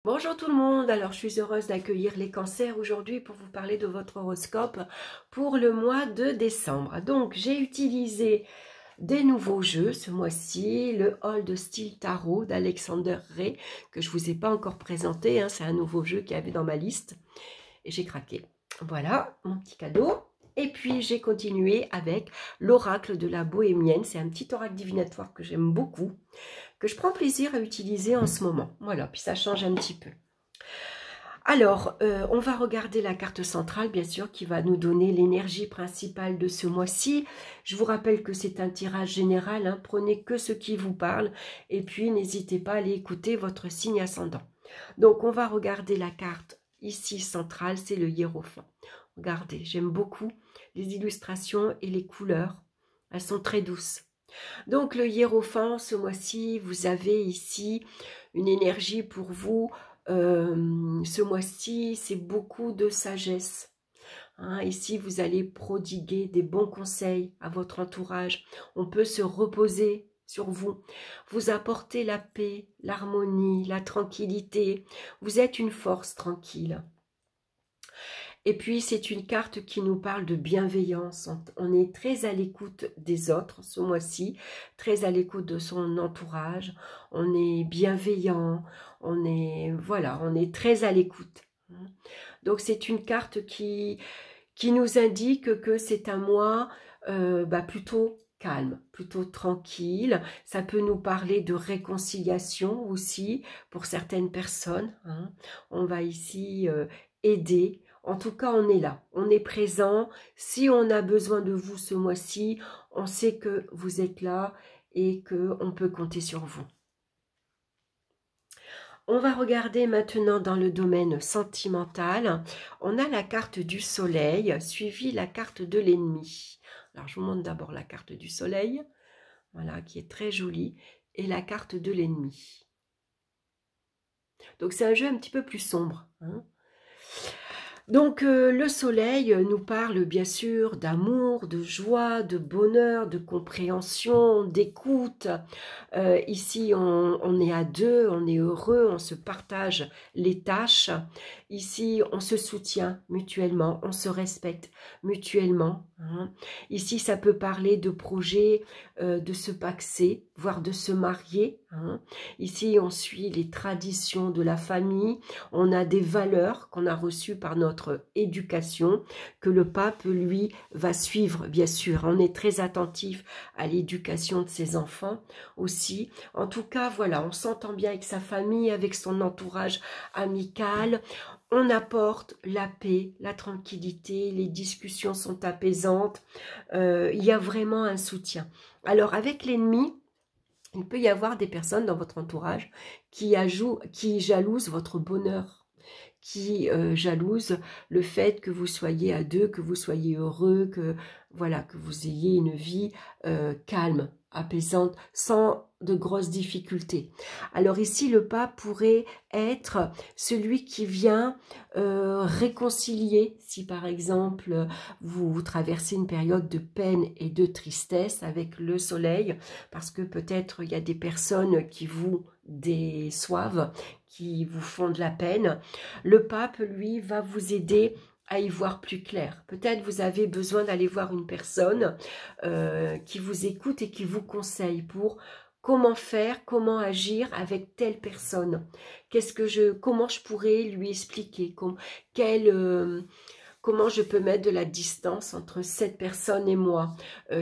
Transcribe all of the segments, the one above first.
Bonjour tout le monde, alors je suis heureuse d'accueillir les cancers aujourd'hui pour vous parler de votre horoscope pour le mois de décembre. Donc j'ai utilisé des nouveaux jeux ce mois-ci, le Old Style Tarot d'Alexander Ray que je ne vous ai pas encore présenté, c'est un nouveau jeu qu'il y avait dans ma liste et j'ai craqué. Voilà mon petit cadeau. Et puis j'ai continué avec l'oracle de la bohémienne, c'est un petit oracle divinatoire que j'aime beaucoup, que je prends plaisir à utiliser en ce moment. Voilà, puis ça change un petit peu. Alors, on va regarder la carte centrale, bien sûr, qui va nous donner l'énergie principale de ce mois-ci. Je vous rappelle que c'est un tirage général, prenez que ce qui vous parle, et puis n'hésitez pas à aller écouter votre signe ascendant. Donc, on va regarder la carte ici centrale, c'est le hiérophant. Regardez, j'aime beaucoup les illustrations et les couleurs, elles sont très douces. Donc le hiérophant, ce mois-ci, vous avez ici une énergie pour vous. Ce mois-ci, c'est beaucoup de sagesse. Ici, vous allez prodiguer des bons conseils à votre entourage. On peut se reposer sur vous, vous apporter la paix, l'harmonie, la tranquillité. Vous êtes une force tranquille. Et puis, c'est une carte qui nous parle de bienveillance. On est très à l'écoute des autres ce mois-ci, très à l'écoute de son entourage. On est bienveillant, on est très à l'écoute. Donc, c'est une carte qui nous indique que c'est un mois plutôt calme, plutôt tranquille. Ça peut nous parler de réconciliation aussi pour certaines personnes. On va ici aider. En tout cas, on est là, on est présent. Si on a besoin de vous ce mois-ci, on sait que vous êtes là et qu'on peut compter sur vous. On va regarder maintenant dans le domaine sentimental. On a la carte du soleil, suivie la carte de l'ennemi. Alors, je vous montre d'abord la carte du soleil, voilà, qui est très jolie, et la carte de l'ennemi. Donc, c'est un jeu un petit peu plus sombre. Donc le soleil nous parle bien sûr d'amour, de joie, de bonheur, de compréhension, d'écoute. Ici on est à deux, on est heureux, on se partage les tâches. Ici on se soutient mutuellement, on se respecte mutuellement. Ici ça peut parler de projets de se paxer, voire de se marier. Ici on suit les traditions de la famille, on a des valeurs qu'on a reçues par notre éducation, que le pape, lui, va suivre, bien sûr. On est très attentif à l'éducation de ses enfants aussi. En tout cas, voilà, on s'entend bien avec sa famille, avec son entourage amical. On apporte la paix, la tranquillité, les discussions sont apaisantes. Il y a vraiment un soutien. Alors, avec l'ennemi, il peut y avoir des personnes dans votre entourage qui jalousent votre bonheur, qui jalousent le fait que vous soyez à deux, que vous soyez heureux, que voilà, que vous ayez une vie calme, apaisante, sans de grosses difficultés. Alors ici, le pape pourrait être celui qui vient réconcilier, si par exemple vous traversez une période de peine et de tristesse avec le soleil, parce que peut-être il y a des personnes qui vous déçoivent, qui vous font de la peine. Le pape, lui, va vous aider à y voir plus clair. Peut-être vous avez besoin d'aller voir une personne qui vous écoute et qui vous conseille pour comment faire, comment agir avec telle personne. Comment je pourrais lui expliquer, comment je peux mettre de la distance entre cette personne et moi,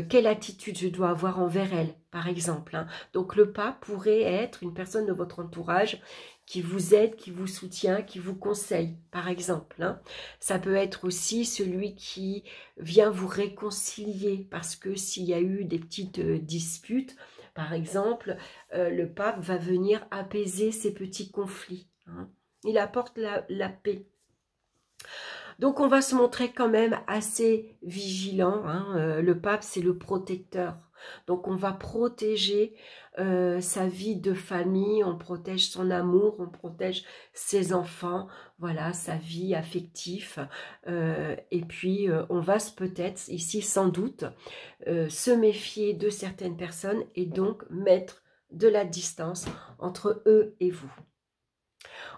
quelle attitude je dois avoir envers elle, par exemple. Donc le pape pourrait être une personne de votre entourage qui vous aide, qui vous soutient, qui vous conseille, par exemple. Ça peut être aussi celui qui vient vous réconcilier, parce que s'il y a eu des petites disputes, par exemple, le pape va venir apaiser ces petits conflits. Il apporte la paix. Donc on va se montrer quand même assez vigilant. Le pape, c'est le protecteur. Donc on va protéger sa vie de famille, on protège son amour, on protège ses enfants, voilà, sa vie affective. Et puis on va peut-être, ici sans doute, se méfier de certaines personnes et donc mettre de la distance entre eux et vous.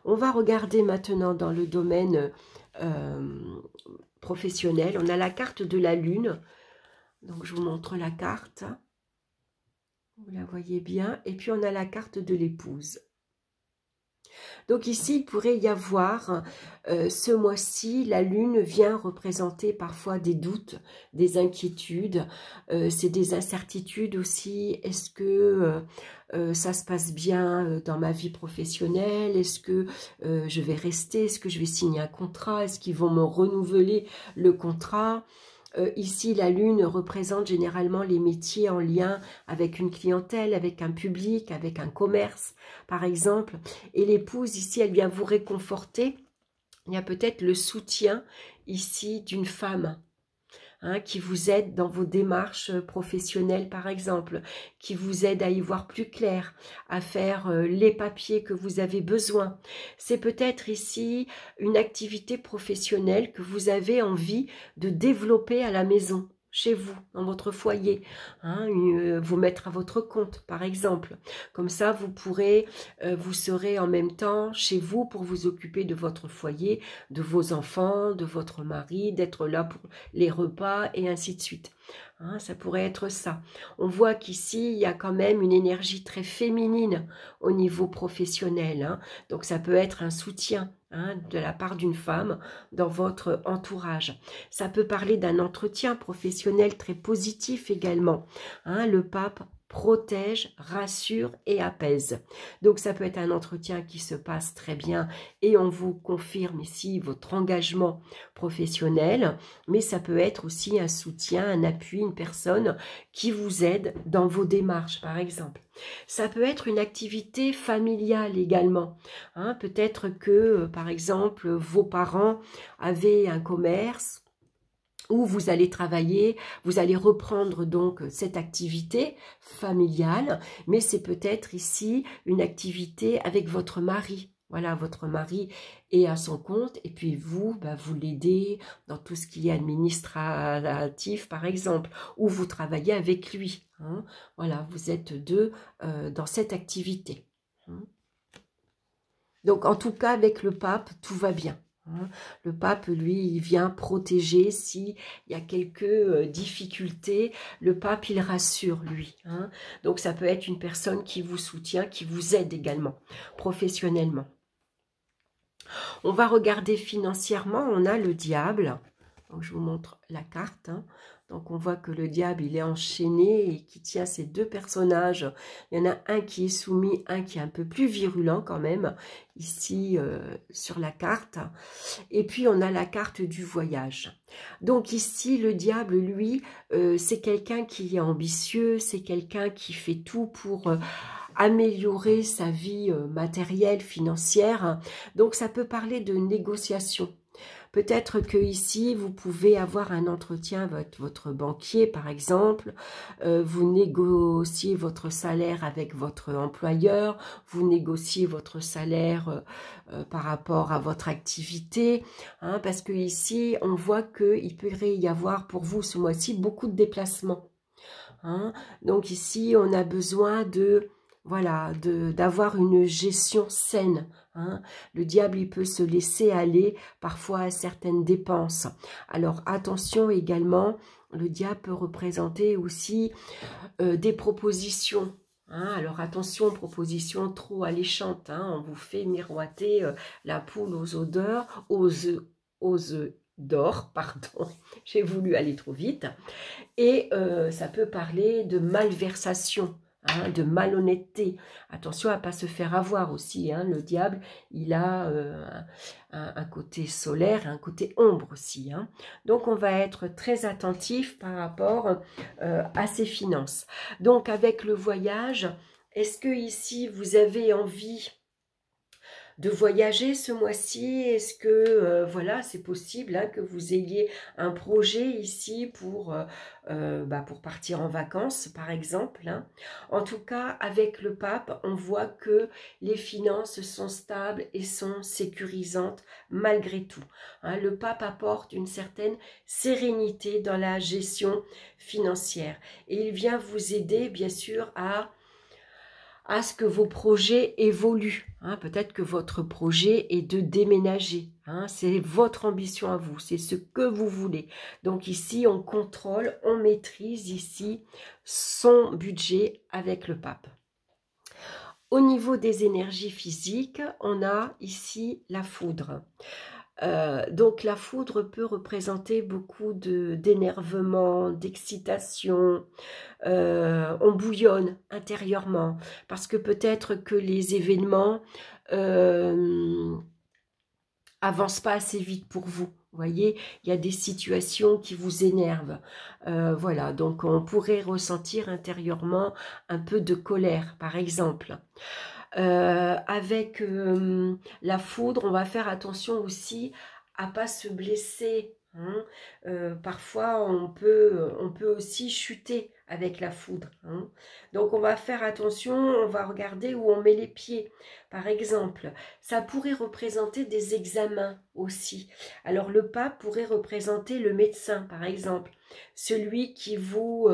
On va regarder maintenant dans le domaine professionnel. On a la carte de la lune. Donc, je vous montre la carte. Vous la voyez bien. Et puis, on a la carte de l'épouse. Donc ici, il pourrait y avoir, ce mois-ci, la lune vient représenter parfois des doutes, des inquiétudes, c'est des incertitudes aussi. Est-ce que ça se passe bien dans ma vie professionnelle? Est-ce que je vais rester? Est-ce que je vais signer un contrat? Est-ce qu'ils vont me renouveler le contrat? Ici, la lune représente généralement les métiers en lien avec une clientèle, avec un public, avec un commerce, par exemple. Et l'épouse, ici, elle vient vous réconforter. Il y a peut-être le soutien, ici, d'une femme. Qui vous aide dans vos démarches professionnelles, par exemple, qui vous aide à y voir plus clair, à faire les papiers que vous avez besoin. C'est peut-être ici une activité professionnelle que vous avez envie de développer à la maison, chez vous, dans votre foyer, vous mettre à votre compte, par exemple. Comme ça, vous pourrez, vous serez en même temps chez vous pour vous occuper de votre foyer, de vos enfants, de votre mari, d'être là pour les repas et ainsi de suite. Ça pourrait être ça. On voit qu'ici, il y a quand même une énergie très féminine au niveau professionnel. Donc, ça peut être un soutien de la part d'une femme dans votre entourage. Ça peut parler d'un entretien professionnel très positif également. Le pape protège, rassure et apaise. Donc ça peut être un entretien qui se passe très bien et on vous confirme ici votre engagement professionnel, mais ça peut être aussi un soutien, un appui, une personne qui vous aide dans vos démarches, par exemple. Ça peut être une activité familiale également. Peut-être que, par exemple, vos parents avaient un commerce, où vous allez travailler, vous allez reprendre donc cette activité familiale, mais c'est peut-être ici une activité avec votre mari. Voilà, votre mari est à son compte et puis vous, vous l'aidez dans tout ce qui est administratif par exemple, ou vous travaillez avec lui. Voilà, vous êtes deux dans cette activité. Donc en tout cas avec le pape, tout va bien. Le pape, lui, il vient protéger s'il y a quelques difficultés. Le pape, il rassure, lui. Donc, ça peut être une personne qui vous soutient, qui vous aide également, professionnellement. On va regarder financièrement, on a le diable. Donc, je vous montre la carte. Donc, on voit que le diable, il est enchaîné et qui tient ces deux personnages. Il y en a un qui est soumis, un qui est un peu plus virulent quand même, ici sur la carte. Et puis, on a la carte du voyage. Donc, ici, le diable, lui, c'est quelqu'un qui est ambitieux, c'est quelqu'un qui fait tout pour améliorer sa vie matérielle, financière. Donc, ça peut parler de négociation. Peut-être que ici, vous pouvez avoir un entretien avec votre banquier, par exemple. Vous négociez votre salaire avec votre employeur. Vous négociez votre salaire par rapport à votre activité. Parce que ici, on voit qu'il pourrait y avoir pour vous ce mois-ci beaucoup de déplacements. Donc ici, on a besoin de... Voilà, d'avoir une gestion saine. Le diable, il peut se laisser aller parfois à certaines dépenses. Alors, attention également, le diable peut représenter aussi des propositions. Alors, attention, propositions trop alléchantes. On vous fait miroiter la poule aux odeurs, aux œufs d'or, pardon, j'ai voulu aller trop vite. Et ça peut parler de malversation. De malhonnêteté. Attention à ne pas se faire avoir aussi. Le diable, il a un côté solaire, un côté ombre aussi. Donc, on va être très attentif par rapport à ses finances. Donc, avec le voyage, est-ce que ici, vous avez envie de voyager ce mois-ci? Est-ce que, voilà, c'est possible que vous ayez un projet ici pour partir en vacances, par exemple. En tout cas, avec le pape, on voit que les finances sont stables et sont sécurisantes malgré tout. Le pape apporte une certaine sérénité dans la gestion financière. Et il vient vous aider, bien sûr, à à ce que vos projets évoluent. Hein. Peut-être que votre projet est de déménager. Hein. C'est votre ambition à vous, c'est ce que vous voulez. Donc ici, on contrôle, on maîtrise ici son budget avec le pape. Au niveau des énergies physiques, on a ici la foudre. Donc la foudre peut représenter beaucoup d'énervement, d'excitation, on bouillonne intérieurement parce que peut-être que les événements avancent pas assez vite pour vous. Vous voyez, il y a des situations qui vous énervent. Voilà, donc on pourrait ressentir intérieurement un peu de colère, par exemple. Avec la foudre, on va faire attention aussi à pas se blesser. Hein. Parfois, on peut aussi chuter avec la foudre. Hein. Donc, on va faire attention, on va regarder où on met les pieds. Par exemple, ça pourrait représenter des examens aussi. Alors, le pape pourrait représenter le médecin, par exemple. Celui qui vous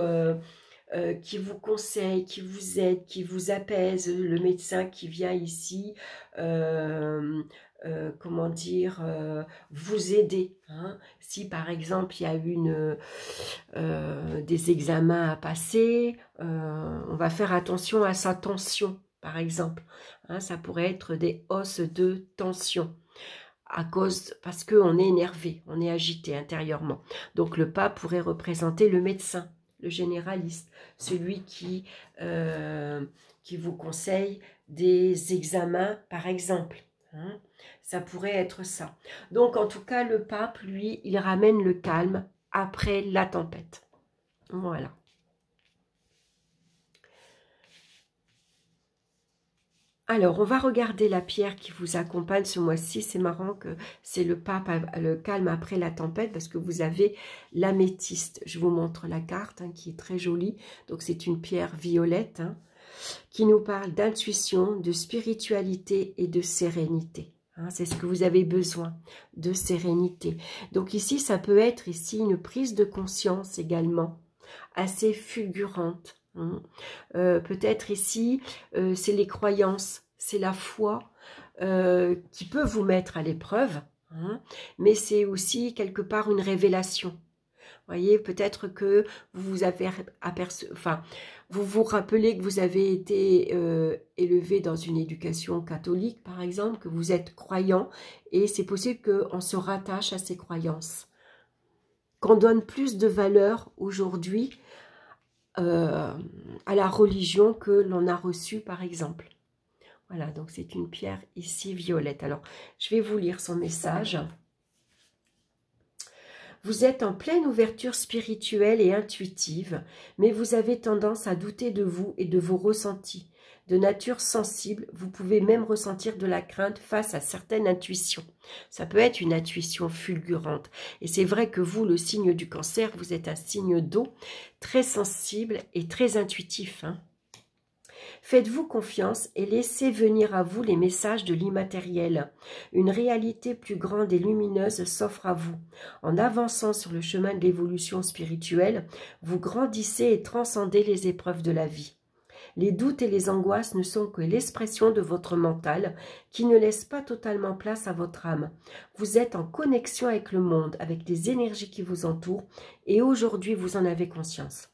conseille, qui vous aide, qui vous apaise, le médecin qui vient ici, comment dire, vous aider. Hein. Si par exemple il y a des examens à passer, on va faire attention à sa tension, par exemple. Hein, ça pourrait être des hausses de tension. Parce qu'on est énervé, on est agité intérieurement. Donc le pape pourrait représenter le médecin, le généraliste, celui qui vous conseille des examens, par exemple. Hein. Ça pourrait être ça. Donc, en tout cas, le pape, lui, il ramène le calme après la tempête. Voilà. Alors, on va regarder la pierre qui vous accompagne ce mois-ci. C'est marrant que c'est le pape, le calme après la tempête, parce que vous avez l'améthyste. Je vous montre la carte, hein, qui est très jolie. Donc, c'est une pierre violette, hein, qui nous parle d'intuition, de spiritualité et de sérénité. Hein, c'est ce que vous avez besoin, de sérénité. Donc ici, ça peut être ici une prise de conscience également, assez fulgurante. Hein. Peut-être ici, c'est les croyances, c'est la foi qui peut vous mettre à l'épreuve, hein, mais c'est aussi quelque part une révélation. Voyez, peut-être que vous vous avez aperçu, enfin, vous vous rappelez que vous avez été élevé dans une éducation catholique, par exemple, que vous êtes croyant, et c'est possible qu'on se rattache à ces croyances. Qu'on donne plus de valeur aujourd'hui à la religion que l'on a reçue, par exemple. Voilà, donc c'est une pierre ici violette. Alors, je vais vous lire son message. Vous êtes en pleine ouverture spirituelle et intuitive, mais vous avez tendance à douter de vous et de vos ressentis. De nature sensible, vous pouvez même ressentir de la crainte face à certaines intuitions. Ça peut être une intuition fulgurante. Et c'est vrai que vous, le signe du Cancer, vous êtes un signe d'eau, très sensible et très intuitif. Hein. Faites-vous confiance et laissez venir à vous les messages de l'immatériel. Une réalité plus grande et lumineuse s'offre à vous. En avançant sur le chemin de l'évolution spirituelle, vous grandissez et transcendez les épreuves de la vie. Les doutes et les angoisses ne sont que l'expression de votre mental qui ne laisse pas totalement place à votre âme. Vous êtes en connexion avec le monde, avec les énergies qui vous entourent et aujourd'hui vous en avez conscience.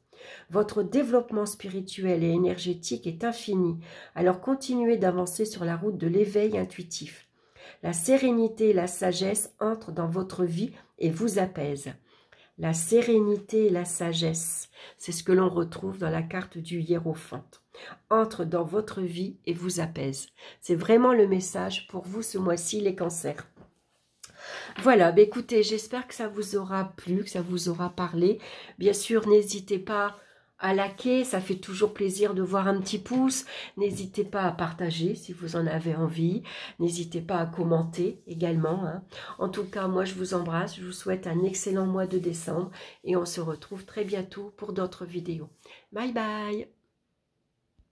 Votre développement spirituel et énergétique est infini, alors continuez d'avancer sur la route de l'éveil intuitif. La sérénité et la sagesse entrent dans votre vie et vous apaisent. La sérénité et la sagesse, c'est ce que l'on retrouve dans la carte du hiérophant, entrent dans votre vie et vous apaisent. C'est vraiment le message pour vous ce mois-ci, les cancers. Voilà, bah écoutez, j'espère que ça vous aura plu, que ça vous aura parlé. Bien sûr, n'hésitez pas à liker, ça fait toujours plaisir de voir un petit pouce. N'hésitez pas à partager si vous en avez envie. N'hésitez pas à commenter également. Hein. En tout cas, moi je vous embrasse, je vous souhaite un excellent mois de décembre et on se retrouve très bientôt pour d'autres vidéos. Bye bye!